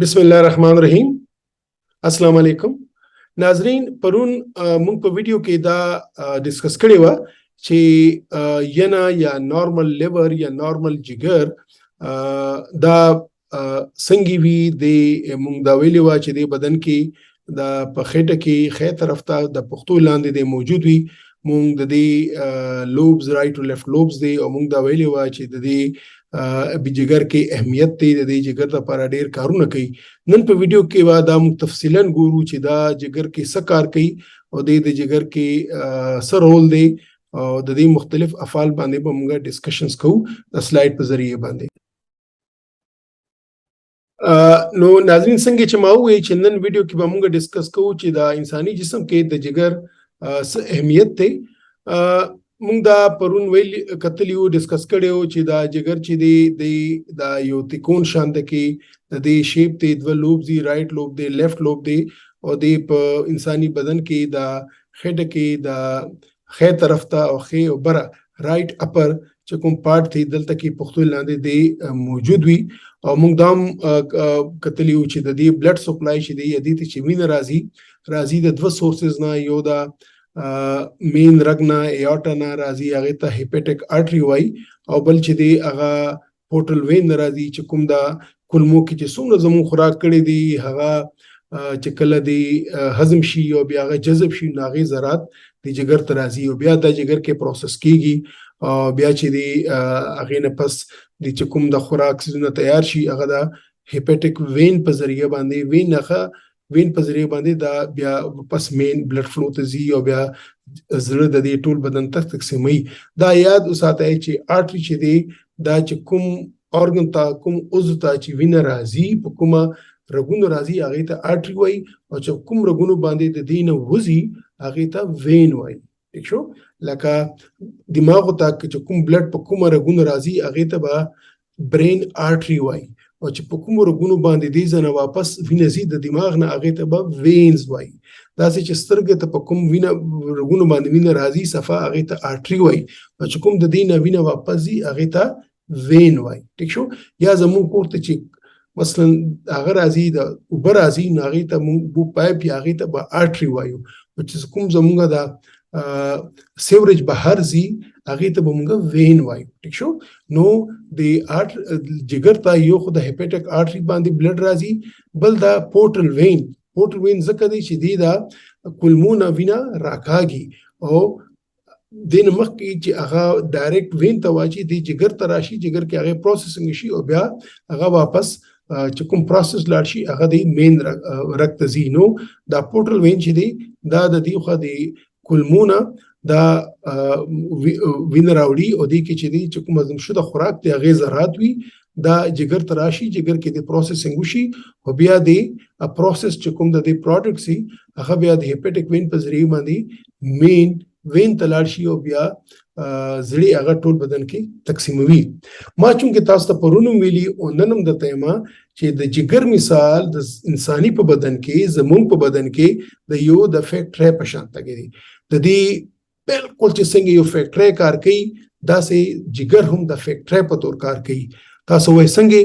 بسم الله الرحمن الرحیم. السلام علیکم ناظرین. پرون مونږ په ویډیو کې دا ډیسکس کړی و چې ینا یا نارمل لیور یا نارمل جگر دا څنګه وی د مونږ دا ویلی و چې د بدن کې دا په خېټه کې خې طرف ته د پښتو لاندې د موجود وي. مونږ د دې لوبز رائټ او لیفت لوبز دی او مونږ دا ویلی و چې د دې جگر کې اهمیت دی، د دې جگر لپاره ډیر کارونه کوي. نن په ویډیو کې به دا موږ تفصیلا ګورو چې دا جگر کې څه کار کوي او د جگر کې څه رول دی او د دې مختلف افعال باندې به موږ ډسکشنز کوو د سلایډ په ذریعه باندې. نو ناظرین څنګه چې ما وویل چې نن ویډیو کې به موږ ډسکس کوو چې دا انساني جسم کې د جگر څه اهمیت دی. مونږ دا پرون ویل کتلیو ډسکس کړیو چې دا جگر چې دی دا یو تکون شانت کې د دې شیپ ته د لوب دی، رائټ لوب دی، لیفت لوب دی او د په انساني بدن کې دا خېټه کې دا خې طرف ته او خې او بره رائټ اپر چې کوم پارت دی دلته کې پښتو لاندې دی موجود وي. او مونږ دا کتلیو چې د دې بلډ سپلای چې دی د دې چې وینه راځي د دوه سورسز نه، یو دا مین رګنا ایورټا نه راځي هغه ته هیپاټیک آرټری وای، او بل چې دی هغه پورټل وین راځي چې کوم دا کولمو کې چې څومره زمو خوراک کړي دی هغه چې کله دی هضم شي او بیا هغه جذب شي ناغي ذرات د جگر ته راځي او بیا د جگر کې پروسس کیږي او بیا چې دی هغه نه پس د چې کوم د خوراک سونه تیار شي هغه د هیپاټیک وین په ذریعہ باندې وین په ذریعہ باندې دا بیا پس مین بلډ فلو ته ځي او بیا زړه د دې ټول بدن ته تقسیمي. دا یاد وساتئ چې آرټری چې دی دا چې کوم اورګن ته کوم عضو ته چې وینه راځي په کومه رګونو راځي هغه ته آرټری وای، او چې کوم رګونو باندې د دینه وځي هغه ته وین وای. ٹھیک شو؟ لکه دماغ ته چې کوم بلډ په کومه رګونو راځي هغه ته به برین آرټری وای، او چې په کوم رګونو باندې دی ځنه واپس وینه زی د دماغ نه هغه ته به وینز وای. دا چې سترګې ته په کوم وینه رګونو باندې وینه راځي صفه هغه ته آرټری وای، او چې کوم د دینه وینه واپس زی هغه ته وین وای. ٹھیک شو؟ یا زمو کوته چې مثلا هغه راځي د اوبر راځي هغه ته مو پایپ یا هغه ته به آرټری وایو، چې کوم زمونږه دا سیوریج بهر زی هغه ته به موږ وین وایو. ٹھیک شو؟ نو د جگر ته یو خو د هیپاټیک آرټری باندې بلډ راځي، بل دا پورټل وین ځکه دی چې دی دا کولمونه وینا راکاږي او دین مخکې چې هغه ډایرکټ وین ته واچي دی جگر ته راشي، جگر کې هغه پروسیسینګ شي او بیا هغه واپس چې کوم پروسس لاړ شي هغه دی مین رګ ته ځي. نو دا پورټل وین چې دی دا د دې خو دی کولمونه دا وین راوړي او دې کې چې دی چې کوم هضم شوه خوراک دی هغه ذرات وي دا جگر تراشي، جگر کې د پروسیسینګ وشي او بیا د پروسس چې کوم د پروډکټ سي هغه بیا د هیپاټیک وین په ذریعہ باندې مین وین تلاړ شي او بیا زړی هغه ټول بدن کې تقسیموي. ما چونکه تاسو ته پرونم ویلي او ننم د تېما چې د جگر مثال د انساني په بدن کې زمون په بدن کې د یو د فیکټری په شان تګي د دې بالکل چې څنګه یو فیکټری کار کوي دا سه جگر هم د فیکټری په تور کار کوي. تاسو وایي څنګه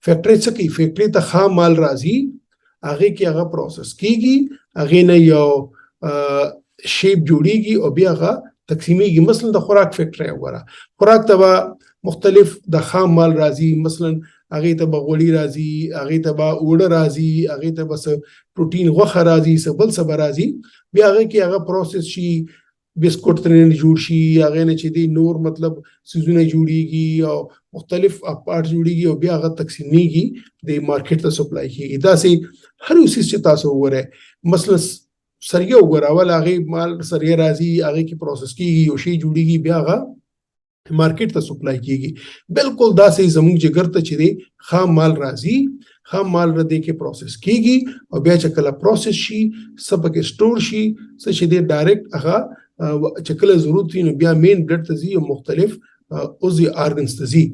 فیکټری څه کوي؟ فیکټری ته خام مال راځي هغه کې هغه پروسس کیږي، هغه نه یو شیپ جوړیږي او بیا هغه تقسیمیږي. مثلا د خوراک فیکټری وګوره، خوراک ته مختلف د خام مال راځي، مثلا هغه ته به غوړي راځي، هغه ته به اوړه راځي، هغه ته به پروتین غوښه راځي، سبل سبا راځي، بیا هغه کې هغه پروسس شي، بسکوټ ترنه جوړ شي، هغه نه چې دی نور مطلب سيزونه جوړيږي او مختلف پارټ جوړيږي او بیا هغه تقسیمیږي د مارکیټ ته سپلای کیږي. دا سي هر یو څه چې تاسو وګورئ، مثلا سریه وګوره ول هغه مال سریه راځي هغه کې پروسس کیږي او شی جوړيږي بیا هغه مارکیټ ته سپلای کیږي. بالکل دا سي زموږ جگر ته چې دی خام مال راځي، خام مال را دې کې پروسس کیږي او بیا چې کله پروسس شي سبق سٹور شي څه چې دی ډایرکټ هغه چې کله ضرورت وي نو بیا مین بلډ ته ځي او مختلف عضوي ارګنز ته ځي.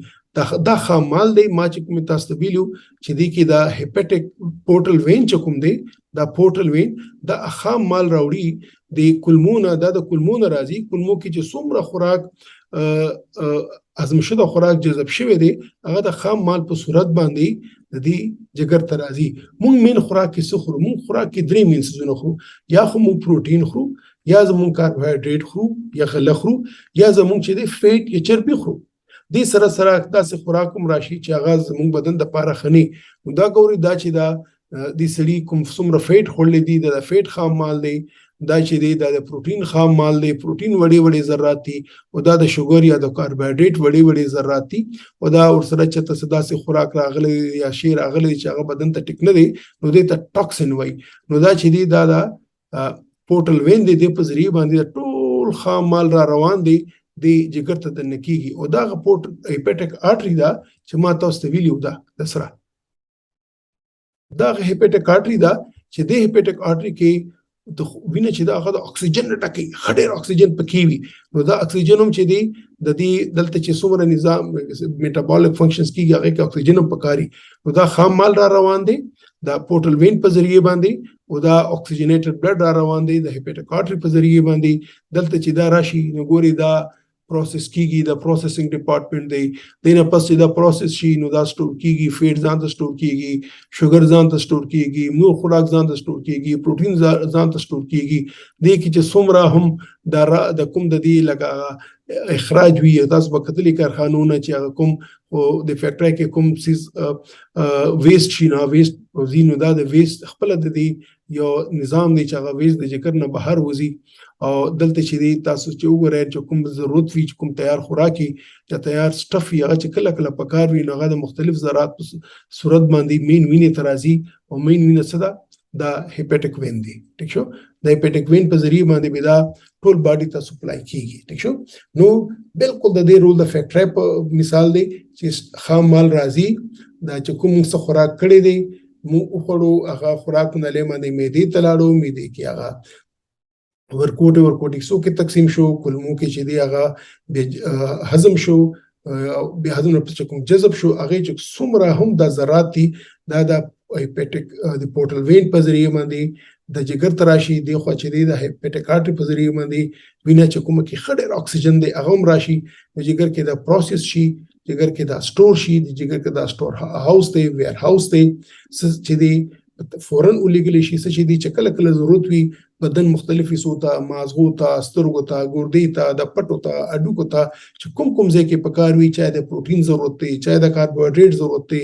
دا خام مال دی. ما چې کوم تاسو ته ویلو چې دی کې دا هیپاټیک پورټل وین چې کوم دی دا پورټل وین دا خام مال راوړي د کولمونه، دا د کولمونه راځي. کولمو کې چې څومره خوراک هضم شوی خوراک جذب شوی دی هغه د خام مال په صورت باندې د دې جګر ته راځي. مونږ مین خوراک کې څه خورو؟ مونږ خوراک کې درې مین څیزونه خورو. یا خو مونږ پروټین خورو، یا زمونږ کاربوهایډریټ خورو یا غله خورو، یا زمونږ چې دی فیټ یا چربي خورو. دې سره سره داسې خوراک هم راشي چې هغه زمونږ بدن دپاره ښه نه. نو دا ګورئ دا چې دا دې سړي کوم څومره فیټ خوړلی دي دا د فیټ خام مال دی، دا چې دی دا د پروټین خام مال دی، پروټین وړې وړې ذرات دي، او دا د شوګر یا د کاربوهایډریټ وړې وړې ذرات دي، او دا ورسره چې ته داسې خوراک راغلی یا شی راغلی چې هغه بدن ته ټیک نه دی نو دې ته ټاکسین وایي. نو دا چې دی دا پورټل وین دی د په ذریعه باندې ټول خام مال را روان دی د جګر ته دننه کیږي. او دا هیپاټیک آرټري دا چې ما تاسو ته ویلي دا د سره دا هیپاټیک آرټري دا چې د هیپاټیک آرټري کې د وینه چې دا هغه د اکسیجن ټکی خډیر اکسیجن پکې وي. نو دا اکسیجن هم چې دی د دې دلته چې څومره نظام میټابولیک فنکشنز کیږي هغه کې اکسیجن هم پکاري. نو دا خام مال را روان دی دا پورټل وین په ذریعه باندې، او دا اکسیجنیټډ بلډ را روان دی د هیپاټیک آرټري په ذریعه باندې. دلته چې دا راشي نو ګوري دا پروسس کیږي، دا پروسیسینګ ډپارټمنټ دی. دینه پس چې دا پروسس شي نو دا سٹور کیږي، فیټ ځان ته سٹور کیږي، شوګر ځان ته سٹور کیږي، نور خوراک ځان ته سٹور کیږي، پروټین ځان ته سٹور کیږي. دې کې چې څومره هم د کوم د دې لګا اخراج وی تاسو په کتلې کارخانونه چې هغه کوم او د فیکټری کې کوم سیز ویسٹ شي نو ویسٹ وزینو دا د ویسٹ خپل د دې یو نظام دی چې هغه ویسٹ د جګر نه بهر وځي. او دلته چې دی تاسو چې وګورئ چې کوم ضرورت وي کوم تیار خوراکي یا تیار سټف هغه چې کله کله پکار وي نو هغه د مختلف ذرات په صورت باندې مین وینې ته راځي. او مین وینه څه ده؟ دا هیپاټیک وین دی. ٹھیک شو؟ د هیپاټیک وین په ذریعه باندې به دا ټول باډي ته سپلای کیږي. ٹھیک شو؟ نو بالکل د دې رول د فیکټری په مثال دی چې خام مال راځي دا چې کوم څه خوراک کړی دی مو خوړو هغه خوراکونه له باندې معدې ته لاړو، معدې کې هغه ورکوټیکسو کې تقسیم شو، کولمو کې چې دی هغه هضم شو، بیا هضم په کوم جذب شو، هغه چې څومره هم د ذرات دي دا د هیپاټیک د پورټل وین په ذریعه باندې د جګر تراشي دی. خو چې دی د هیپاټیک آرټري په ذریعه باندې وینه چې کومه کې خډیر اکسیجن دی هغه هم راشي جګر کې دا پروسس شي، جګر کې دا سٹور شي، د جګر کې دا سٹور هاوس دی، ویر هاوس دی چې دی فورن ولګل شي چې دی چې کله کله ضرورت وي بدن مختلف حصو ته، مازغو ته، سترګو ته، ګردې ته، د پټو ته، اډوکو ته چې کوم ځای کې پکار وي، چا د پروټین ضرورت دی، چا د کاربوهایډریټ ضرورت دی،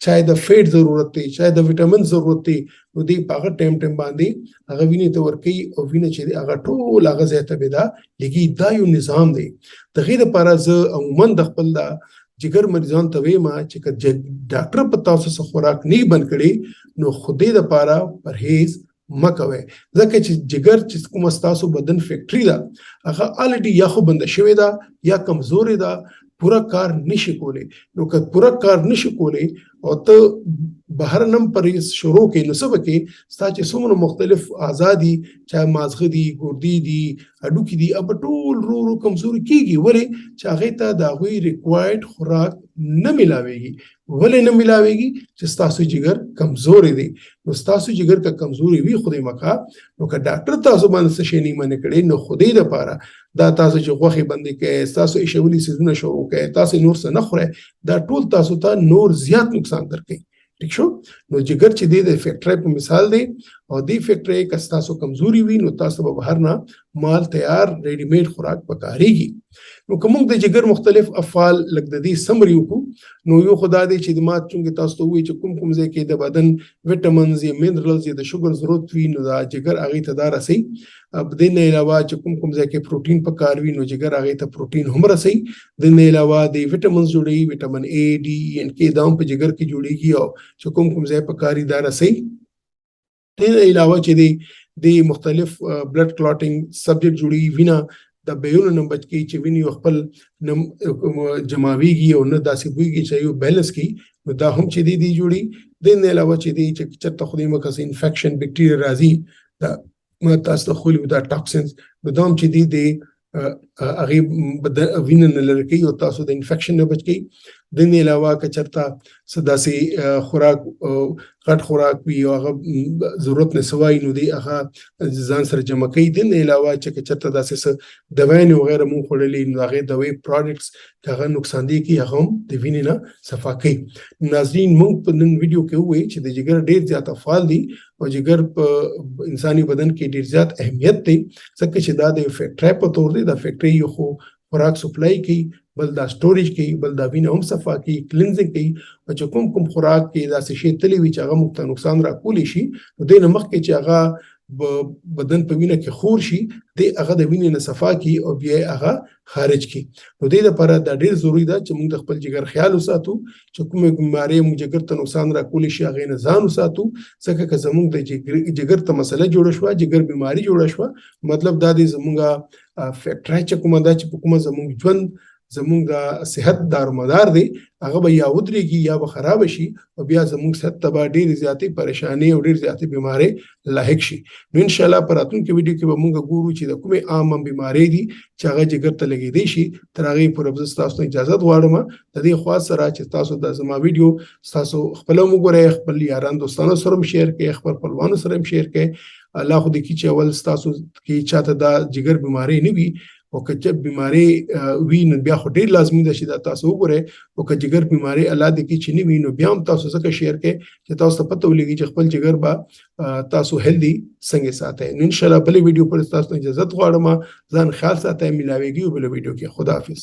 چا د فیټ ضرورت دی، چا د وټامین ضرورت دی. نو دی په هغه ټیم باندې هغه وینې ته ورکوي او وینه چې هغه ټول هغه ځای ته به دا لګي. دا یو نظام دی. د غیر لپاره زه عموما د خپل دا جګر مریضان ته وایم چې ډاکټر په تاسو سره خوراک نه بند کړي نو خودی د لپاره پرهیز مکوي، ځکه چې جګر چې کوم تاسو بدن فیکټری ده هغه الریډي یا خو بند شوی ده یا کمزوري ده، پورا کار نشي کولی. نو که پورا کار نشي کولی او ته بهر نم پرهیز شروع کې نو سبا کې ستا چې څومره مختلف آزادي چا مازغه دي، ګردې دي، اډوکې دي، اب ټول رو کمزوري کیږي. ولې چې هغه ته د هغوی ریکوایرډ خوراک نه ملاويږي. ولې نه ملاويږي؟ چې ستاسو جګر کمزوري دي. نو ستاسو جګر که کمزوري وي خدای مکا نو که ډاکټر تاسو باندې څه شي نه منې کړي نو خدای د پاره دا تاسو چې غوښه بندي کوي، تاسو ایشولي سيزونه شروع کوي، تاسو نور څه نه خورئ، دا ټول تاسو ته نور زیات نقصان درکوي. ٹھیک شو؟ نو جګر چې دی د فیکټری په مثال دی او دی فیکټری که تاسو کمزوري وي نو تاسو به بهر نه مال تیار ریډی میډ خوراک پکاريږي. نو کوم د جګر مختلف افعال لکه د دې سمری وکړو نو یو خدای دې چې د مات چونګ تاسو ته وایي چې کوم ځای کې د بدن وټامینز یا منرالز یا د شوګر ضرورت وي نو دا جګر هغه ته دا رسي. د دې نه علاوه چې کوم ځای کې پروټین پکار وي نو جګر هغه ته پروټین هم رسي. د دې نه علاوه د وټامینز جوړي، وټامین A D ان کې دام په جګر کې جوړيږي او چې کوم ځای پکاري دا رسي. د دې علاوه چې د مختلف بلډ کلاټینګ سبجیکټ جوړي وینا د بیون نه بچ کی چې ویني خپل جماویږي او نه داسې بويږي چې یو بیلنس کی نو دا هم چې دی جوړي. د نه علاوه چې دی چې چرته خدای مکه انفیکشن بیکټیریا راځي دا تاسو خولي دا ټاکسینز نو دا هم چې دی هغه وینه نه لري او تاسو د انفیکشن نه بچ کی. د نه علاوه که چرته څه داسې خوراک غټ خوراک وي او هغه ضرورت نه سوای نو دی هغه ځان سره جمع کوي. د نه علاوه چې که چرته داسې څه دوايانې وغیره مونږ خوړلې نو هغې دوایي پروډکټس که هغه نقصان دې کوي هغه هم د وینې نه صفا کوي. ناظرین مونږ په نن ویډیو کې ووایي چې د جګر ډېر زیات افعال دي او جګر په انساني بدن کې ډېر زیات اهمیت دی ځکه چې دا د فیکټرۍ په تور دی. دا فیکټرۍ یو خو خوراک سپلای کوي، بل دا سټوریج کوي، بل دا وینه هم صفا کوي، کلینزینګ کوي. او چې کوم خوراک کې داسې شی تللی وي چې هغه موږ ته نقصان راکولی شي نو دې نه مخکې چې هغه بدن په وینه کې خور شي دی هغه د وینې نه صفا کی او بیا هغه خارج کی. نو دې لپاره دا ډېر ضروری ده چې موږ د خپل جګر خیال وساتو چې کومه بیماری موږ جګر ته نقصان راکولی شي هغه نه ځان وساتو. ځکه که زموږ د جګر ته مسله جوړه شوه، جګر بیماری جوړه شوه، مطلب دا دی زموږ فیکټرۍ چې کومه ده چې په کومه زموږ ژوند زموږ د صحت دارومدار دی هغه به یا ودرېږي یا به خراب شي او بیا زموږ صحت ته به ډېرې زیاتې پریشانۍ او ډېرې زیاتې بیمارۍ لاحق شي. نو انشاءالله په راتلونکي ویډیو کې به موږ ګورو چې د کومې عام بیمارۍ دي چې هغه جګر ته لګېدی شي. تر هغې پورې به زه ستاسو نه اجازت غواړم د دې خوا سره چې تاسو د زما ویډیو ستاسو خپله هم وګورئ، خپل یاران دوستانو سره هم شیر کړئ، خپل خپلوانو سره هم شیر کړئ. الله خو دې کړي چې اول ستاسو کې چاته دا جګر بیماری نه وي او که چې بیماری وي نو بیا خو ډېر لازمي ده چې دا تاسو وګورئ. او که جګر بیماری الله دې کړي چې نه وي نو بیا هم تاسو ځکه شیر کړئ چې تاسو ته پته ولګي چې خپل جګر به تاسو هیلدي څنګه ساتئ. نو انشاءالله بلې ویډیو پر تاسو ته اجازت غواړم. ځان خیال ساتئ، ملاویږي بلې ویډیو کې. خدا حافظ.